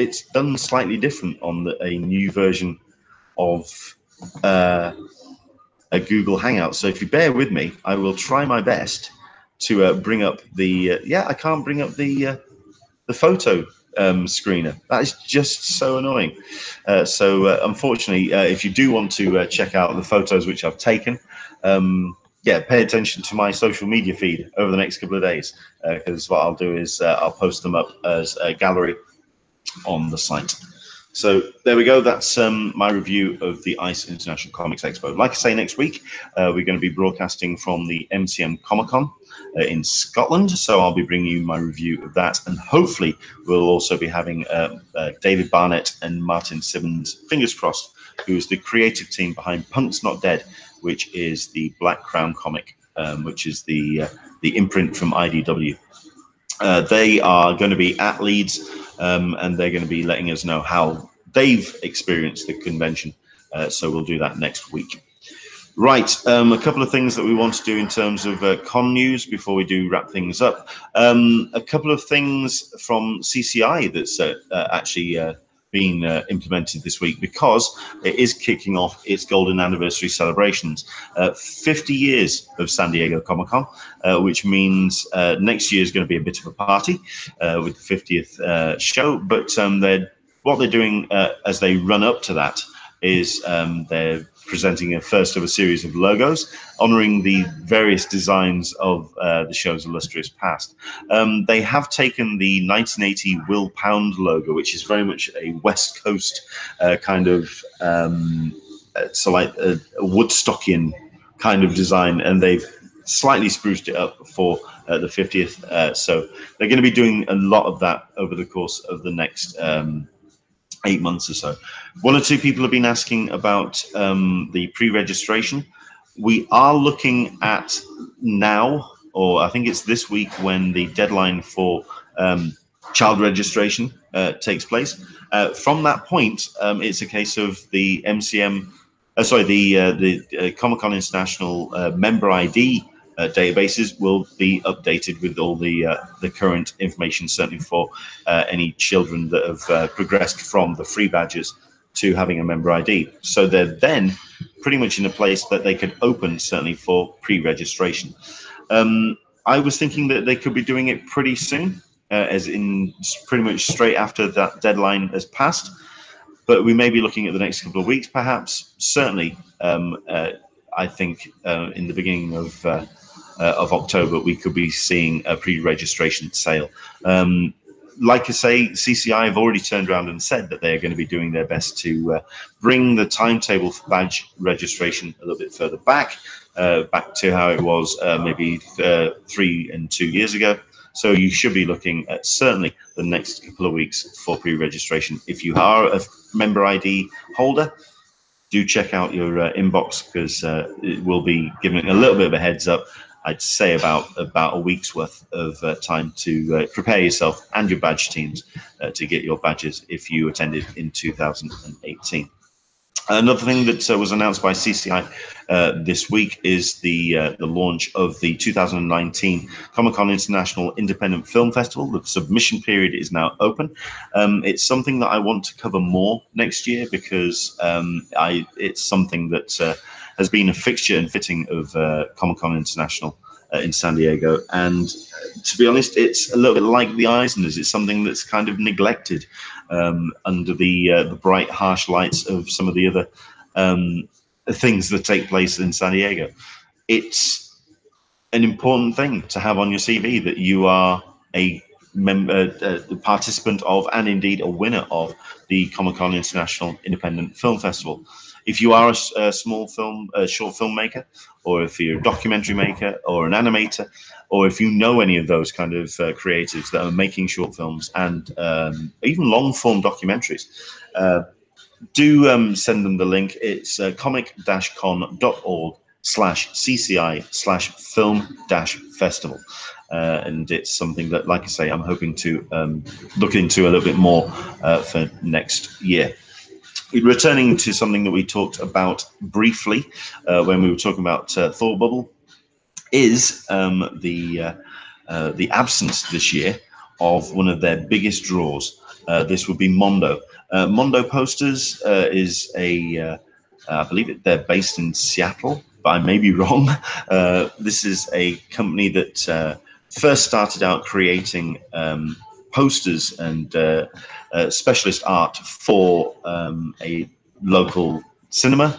it's done slightly different on a new version of a Google Hangout. So if you bear with me, I will try my best to bring up the I can't bring up the photo screener. That is just so annoying. Unfortunately, if you do want to check out the photos which I've taken, pay attention to my social media feed over the next couple of days, because what I'll do is I'll post them up as a gallery on the site. So there we go. That's my review of the ICE International Comics Expo. Like I say, next week we're going to be broadcasting from the MCM Comic Con in Scotland. So I'll be bringing you my review of that, and hopefully we'll also be having David Barnett and Martin Simmons, fingers crossed, who is the creative team behind Punk's Not Dead, which is the Black Crown comic, which is the imprint from IDW. They are going to be at Leeds, and they're going to be letting us know how they've experienced the convention. So we'll do that next week. Right, a couple of things that we want to do in terms of con news before we do wrap things up. A couple of things from CCI that's actually been implemented this week, because it is kicking off its golden anniversary celebrations. 50 years of San Diego Comic Con, which means next year is going to be a bit of a party with the 50th show. But what they're doing as they run up to that is they're presenting a first of a series of logos honoring the various designs of the show's illustrious past. They have taken the 1980 Will Pound logo, which is very much a West Coast kind of like a Woodstockian kind of design, and they've slightly spruced it up for the 50th. So they're going to be doing a lot of that over the course of the next 8 months or so. One or two people have been asking about the pre-registration. We are looking at now, or I think it's this week, when the deadline for child registration takes place. From that point, it's a case of the MCM, the Comic-Con International member ID databases will be updated with all the current information, certainly for any children that have progressed from the free badges to having a member ID. So they're then pretty much in a place that they could open, certainly for pre-registration. I was thinking that they could be doing it pretty soon, as in pretty much straight after that deadline has passed. But we may be looking at the next couple of weeks, perhaps. Certainly, I think in the beginning of October, we could be seeing a pre-registration sale. Like I say, CCI have already turned around and said that they're going to be doing their best to bring the timetable for badge registration a little bit further back to how it was maybe 3 and 2 years ago. So you should be looking at certainly the next couple of weeks for pre-registration. If you are a member ID holder, do check out your inbox, because it will be giving a little bit of a heads up. I'd say about a week's worth of time to prepare yourself and your badge teams to get your badges if you attended in 2018. Another thing that was announced by CCI this week is the launch of the 2019 Comic-Con International Independent Film Festival. The submission period is now open. It's something that I want to cover more next year, because it's something that has been a fixture and fitting of Comic-Con International in San Diego. And to be honest, it's a little bit like the Eisners. It's something that's kind of neglected under the bright, harsh lights of some of the other things that take place in San Diego. It's an important thing to have on your CV that you are a the participant of, and indeed a winner of, the Comic Con International Independent Film Festival. If you are a small film, short film maker, or if you're a documentary maker or an animator, or if you know any of those kind of creatives that are making short films and even long form documentaries, do send them the link. It's comic-con.org/CCI/film-festival. And it's something that, like I say, I'm hoping to look into a little bit more for next year. Returning to something that we talked about briefly when we were talking about Thought Bubble, is the absence this year of one of their biggest draws. This would be Mondo. Mondo Posters is I believe they're based in Seattle, but I may be wrong. This is a company that first started out creating posters and specialist art for a local cinema,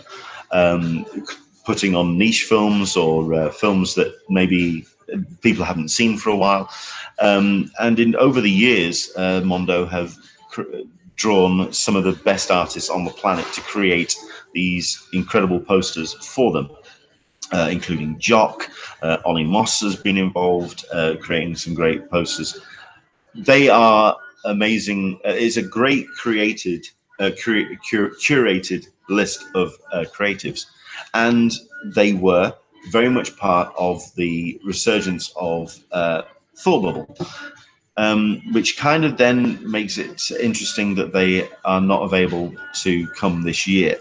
putting on niche films or films that maybe people haven't seen for a while. And over the years, Mondo have drawn some of the best artists on the planet to create these incredible posters for them, including Jock. Ollie Moss has been involved, creating some great posters. They are amazing. It's a great curated list of creatives, and they were very much part of the resurgence of Thought Bubble, which kind of then makes it interesting that they are not available to come this year.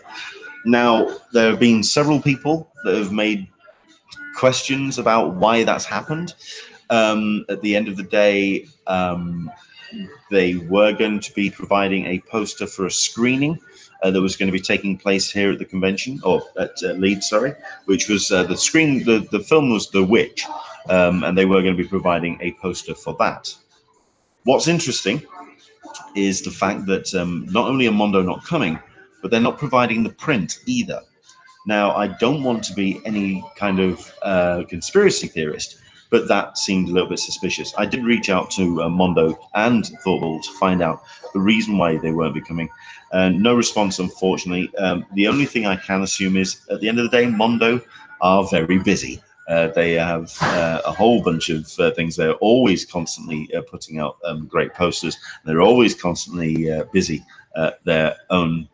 Now, there have been several people that have made questions about why that's happened. At the end of the day, they were going to be providing a poster for a screening that was going to be taking place here at the convention, or at Leeds, sorry, which was the screen. The film was The Witch, and they were going to be providing a poster for that. What's interesting is the fact that not only are Mondo not coming, but they're not providing the print either. Now, I don't want to be any kind of conspiracy theorist, but that seemed a little bit suspicious. I did reach out to Mondo and Thought Bubble to find out the reason why they weren't becoming. No response, unfortunately. The only thing I can assume is, at the end of the day, Mondo are very busy. They have a whole bunch of things. They're always constantly putting out great posters. They're always constantly busy at their own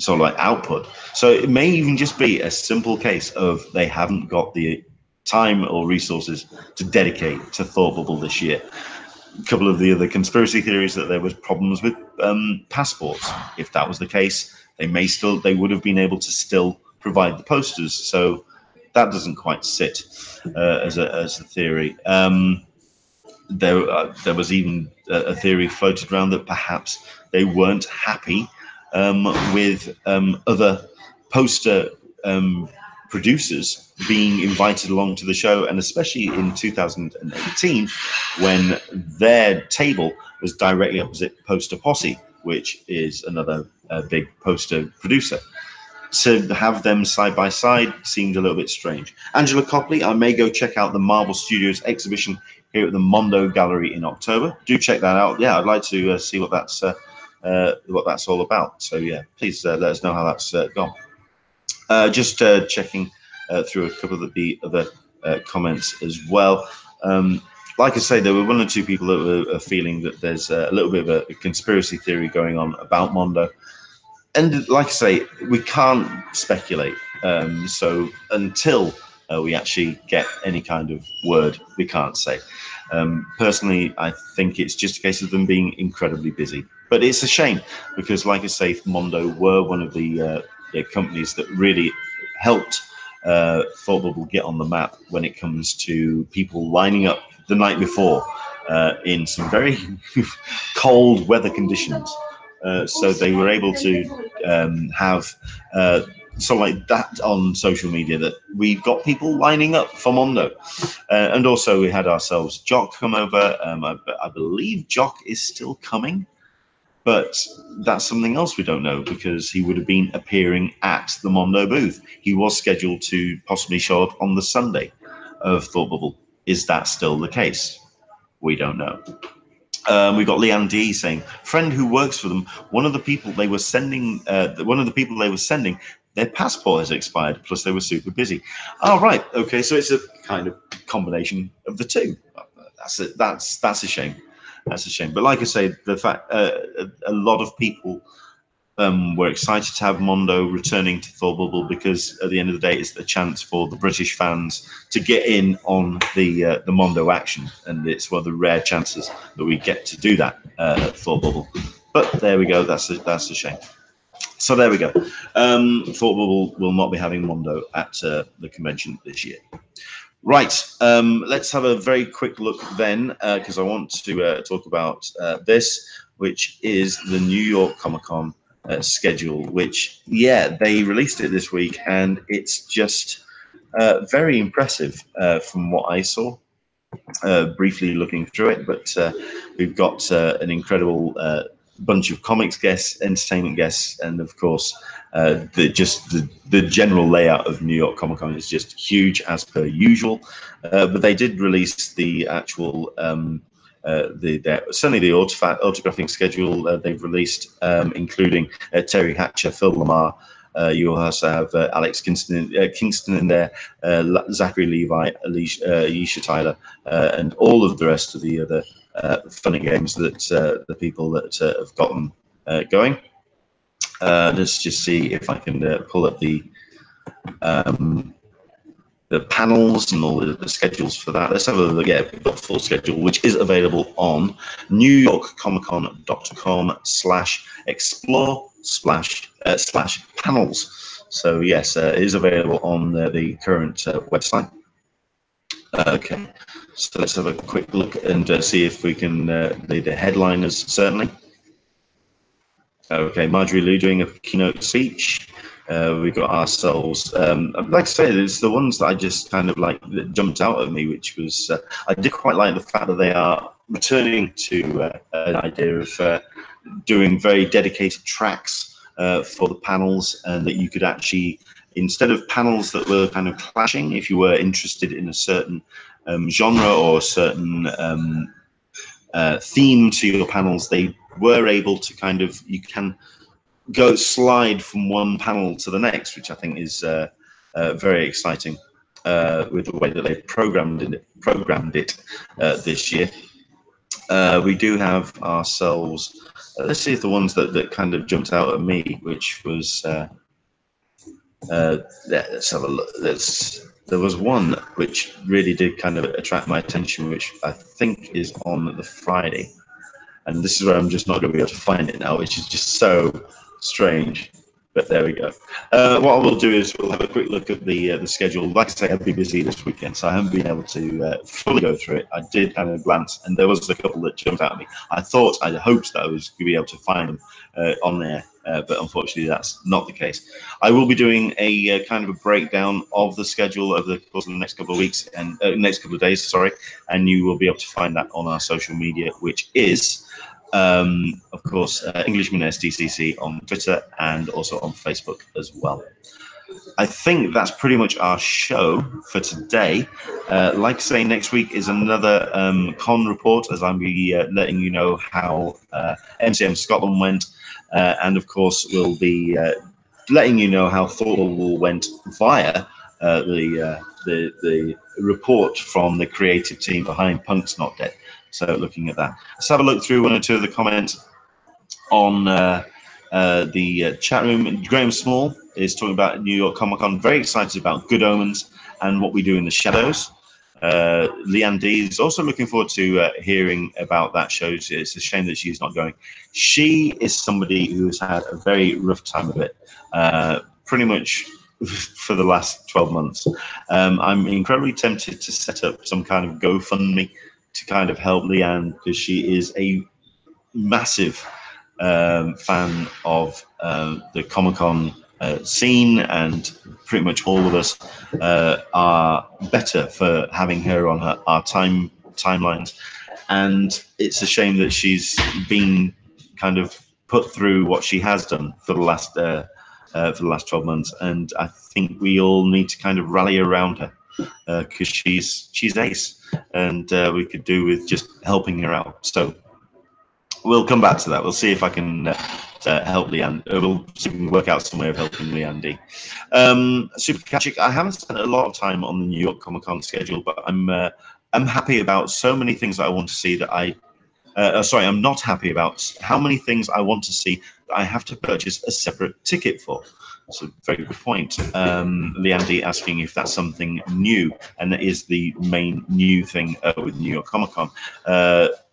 sort of like output. So it may even just be a simple case of they haven't got the time or resources to dedicate to Thought Bubble this year. A couple of the other conspiracy theories that there was problems with passports. If that was the case, they would have been able to still provide the posters. So that doesn't quite sit as a theory. There was even a theory floated around that perhaps they weren't happy with other poster producers being invited along to the show, and especially in 2018 when their table was directly opposite Poster Posse, which is another big poster producer. To have them side by side seemed a little bit strange. Angela Copley, I may go check out the Marvel Studios exhibition here at the Mondo Gallery in October. Do check that out. Yeah, I'd like to see what that's all about. So yeah, please let us know how that's gone. Just checking through a couple of the other comments as well. Like I say, there were one or two people that were feeling that there's a little bit of a conspiracy theory going on about Mondo. And like I say, we can't speculate. So until we actually get any kind of word, we can't say. Personally, I think it's just a case of them being incredibly busy. But it's a shame because, like I say, Mondo were one of the companies that really helped Thought Bubble get on the map when it comes to people lining up the night before in some very cold weather conditions. So they were able to have sort of like that on social media, that we've got people lining up for Mondo. And also we had ourselves Jock come over. I believe Jock is still coming, but that's something else we don't know, because he would have been appearing at the Mondo booth. He was scheduled to possibly show up on the Sunday of Thought Bubble. Is that still the case? We don't know. We got Leanne D saying, friend who works for them. One of the people they were sending, their passport has expired. Plus, they were super busy. Oh, right. Okay, so it's a kind of combination of the two. That's a shame. That's a shame. But like I say, the fact a lot of people were excited to have Mondo returning to Thought Bubble, because at the end of the day, it's the chance for the British fans to get in on the Mondo action, and it's one of the rare chances that we get to do that at Thought Bubble. But there we go. That's a shame. So there we go. Thought Bubble will not be having Mondo at the convention this year. Right, let's have a very quick look then, because I want to talk about this, which is the New York Comic Con schedule, which, yeah, they released it this week, and it's just very impressive from what I saw, briefly looking through it. But we've got an incredible bunch of comics guests, entertainment guests, and of course the general layout of New York Comic Con is just huge as per usual. But they did release the actual certainly the autographing schedule they've released, including Terry Hatcher, Phil Lamar. You also have Alex Kingston in there, Zachary Levi, Alicia Tyler, and all of the rest of the other funny games that the people that have gotten going. Let's just see if I can pull up the panels and all the schedules for that. Let's have a look at the full schedule, which is available on newyorkcomiccon.explore/panels. So yes, it is available on the current website. Okay, so let's have a quick look and see if we can the headliners, certainly. Okay, Marjorie Liu doing a keynote speech. We got ourselves, like I say, it's the ones that I just kind of like that jumped out at me, which was, I did quite like the fact that they are returning to an idea of doing very dedicated tracks for the panels, and that you could actually, instead of panels that were kind of clashing, if you were interested in a certain genre or a certain theme to your panels, they were able to kind of, you can go slide from one panel to the next, which I think is very exciting with the way that they programmed it this year. We do have ourselves, let's see if the ones that kind of jumped out at me, which was, let's have a look. There was one which really did kind of attract my attention, which I think is on the Friday. And this is where I'm just not going to be able to find it now, which is just so strange. But there we go. What we'll do is we'll have a quick look at the schedule. Like I say, I've been busy this weekend, so I haven't been able to fully go through it. I did kind of glance, and there was a couple that jumped out at me. I hoped that I was going to be able to find them on there, but unfortunately that's not the case. I will be doing a kind of a breakdown of the schedule over the course of the next couple of weeks and next couple of days, sorry, and you will be able to find that on our social media, which is, of course, Englishman SDCC on Twitter and also on Facebook as well. I think that's pretty much our show for today. Like I say, next week is another con report, as I'm be letting you know how MCM Scotland went, and of course we'll be letting you know how Thought Bubble went via the report from the creative team behind Punk's Not Dead. So looking at that, let's have a look through one or two of the comments on the chat room. Graham Small is talking about New York Comic Con, very excited about Good Omens and What We Do in the Shadows. Leanne D is also looking forward to hearing about that show. It's a shame that she's not going. She is somebody who has had a very rough time of it, pretty much for the last 12 months. I'm incredibly tempted to set up some kind of GoFundMe to kind of help Leanne, because she is a massive fan of the Comic-Con scene, and pretty much all of us are better for having her on our timelines. And it's a shame that she's been kind of put through what she has done for the last 12 months, and I think we all need to kind of rally around her. because she's ace, and we could do with just helping her out. So we'll come back to that. We'll see if I can help Leanne. We'll see if we can work out some way of helping Leanne. Super Kachik, I haven't spent a lot of time on the New York Comic Con schedule, but I'm happy about so many things that I want to see that I'm not happy about how many things I want to see that I have to purchase a separate ticket for. That's a very good point. Leandy asking if that's something new, and that is the main new thing with New York Comic Con.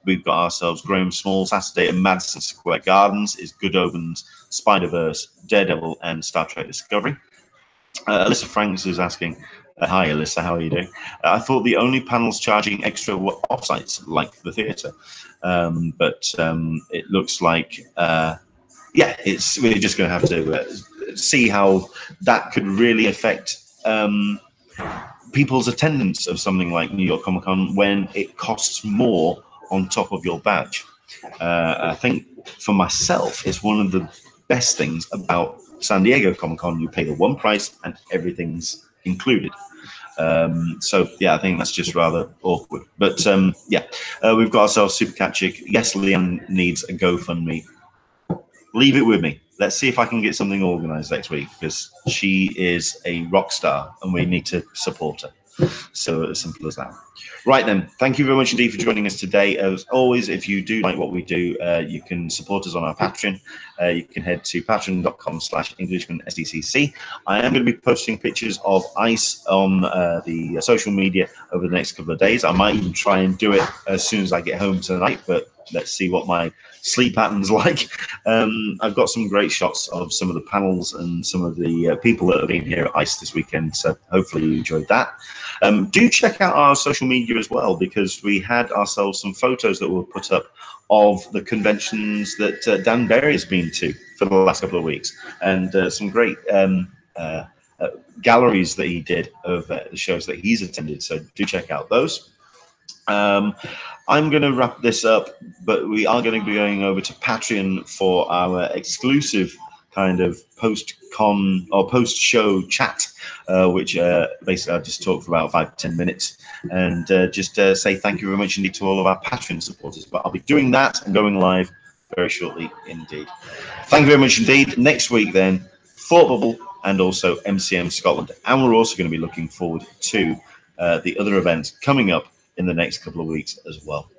We've got ourselves Graham Small Saturday at Madison Square Gardens is Good Omens, Spider-Verse, Daredevil, and Star Trek Discovery. Alyssa Franks is asking, hi Alyssa, how are you doing? I thought the only panels charging extra were off-sites, like the theatre. But it looks like, yeah, we're just going to have to see how that could really affect people's attendance of something like New York Comic Con when it costs more on top of your badge. I think for myself, it's one of the best things about San Diego Comic Con. You pay the one price and everything's included. So yeah, I think that's just rather awkward. But yeah, we've got ourselves Super Catchick. Yes, Leanne needs a GoFundMe. Leave it with me. Let's see if I can get something organized next week, because she is a rock star and we need to support her. So as simple as that. Right then, thank you very much indeed for joining us today. As always, if you do like what we do, you can support us on our Patreon. You can head to patreon.com/EnglishmanSDCC. I am going to be posting pictures of ICE on the social media over the next couple of days. I might even try and do it as soon as I get home tonight, but let's see what my sleep pattern's like. I've got some great shots of some of the panels and some of the people that have been here at ICE this weekend, so hopefully you enjoyed that. Do check out our social media as well, because we had ourselves some photos that were put up of the conventions that Dan Berry has been to for the last couple of weeks, and some great galleries that he did of the shows that he's attended, so do check out those. I'm going to wrap this up, but we are going to be going over to Patreon for our exclusive kind of post-con or post-show chat, which basically I'll just talk for about 5 to 10 minutes and just say thank you very much indeed to all of our Patreon supporters. But I'll be doing that and going live very shortly indeed. Thank you very much indeed. Next week then, Thought Bubble and also MCM Scotland. And we're also going to be looking forward to the other events coming up in the next couple of weeks as well.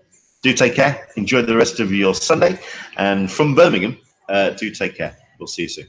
Do take care. Enjoy the rest of your Sunday. And from Birmingham, do take care. We'll see you soon.